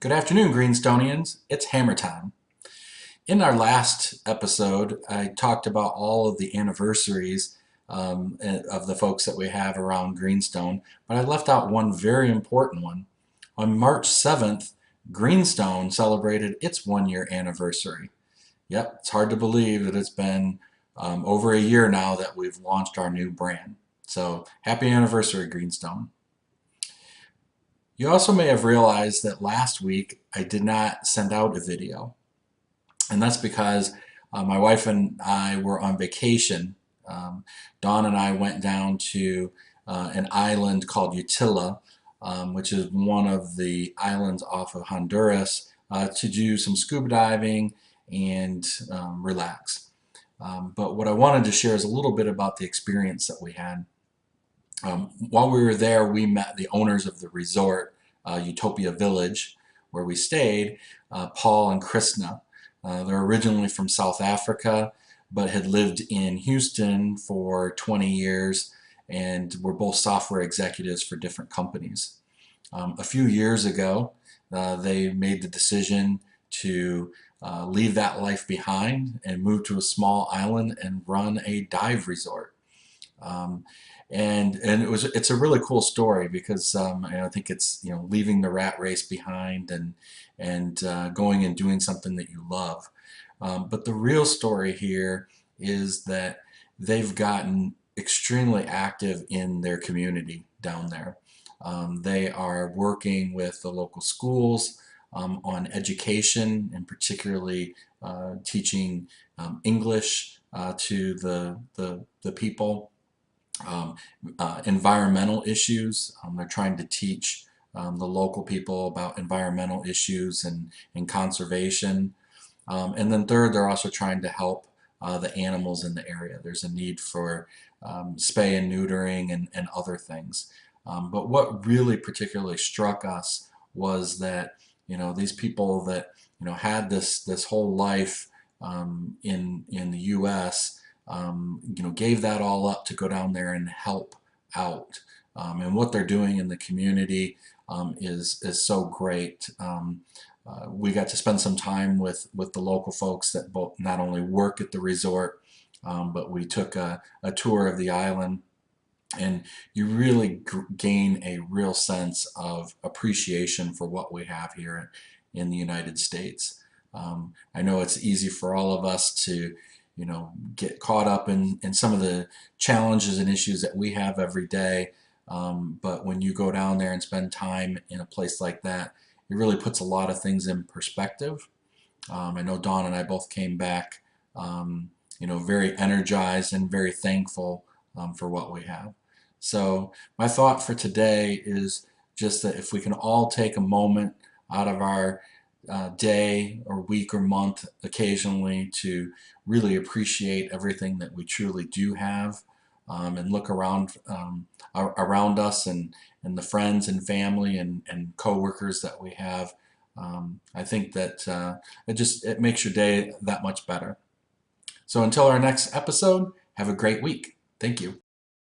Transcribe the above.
Good afternoon, Greenstonians. It's hammer time. In our last episode, I talked about all of the anniversaries of the folks that we have around Greenstone, but I left out one very important one. On March 7th, Greenstone celebrated its 1 year anniversary. Yep, it's hard to believe that it's been over a year now that we've launched our new brand. So happy anniversary, Greenstone. You also may have realized that last week I did not send out a video. And that's because my wife and I were on vacation. Dawn and I went down to an island called Utila, which is one of the islands off of Honduras, to do some scuba diving and relax. But what I wanted to share is a little bit about the experience that we had. While we were there, we met the owners of the resort, Utopia Village, where we stayed, Paul and Krishna. They're originally from South Africa, but had lived in Houston for 20 years and were both software executives for different companies. A few years ago, they made the decision to leave that life behind and move to a small island and run a dive resort. And it's a really cool story because I think it's leaving the rat race behind and going and doing something that you love. But the real story here is that they've gotten extremely active in their community down there. They are working with the local schools on education and particularly teaching English to the people. Environmental issues. They're trying to teach the local people about environmental issues and conservation. And then third, they're also trying to help the animals in the area. There's a need for spay and neutering and other things. But what really particularly struck us was that these people that had this whole life in the U.S. Gave that all up to go down there and help out. And what they're doing in the community is so great. We got to spend some time with the local folks that both not only work at the resort, but we took a tour of the island, and you really gain a real sense of appreciation for what we have here in the United States. I know it's easy for all of us to get caught up in some of the challenges and issues that we have every day. But when you go down there and spend time in a place like that, it really puts a lot of things in perspective. I know Dawn and I both came back, very energized and very thankful for what we have. So my thought for today is just that if we can all take a moment out of our day or week or month occasionally to really appreciate everything that we truly do have, and look around us and the friends and family and co-workers that we have. I think that it makes your day that much better. So until our next episode, have a great week. Thank you.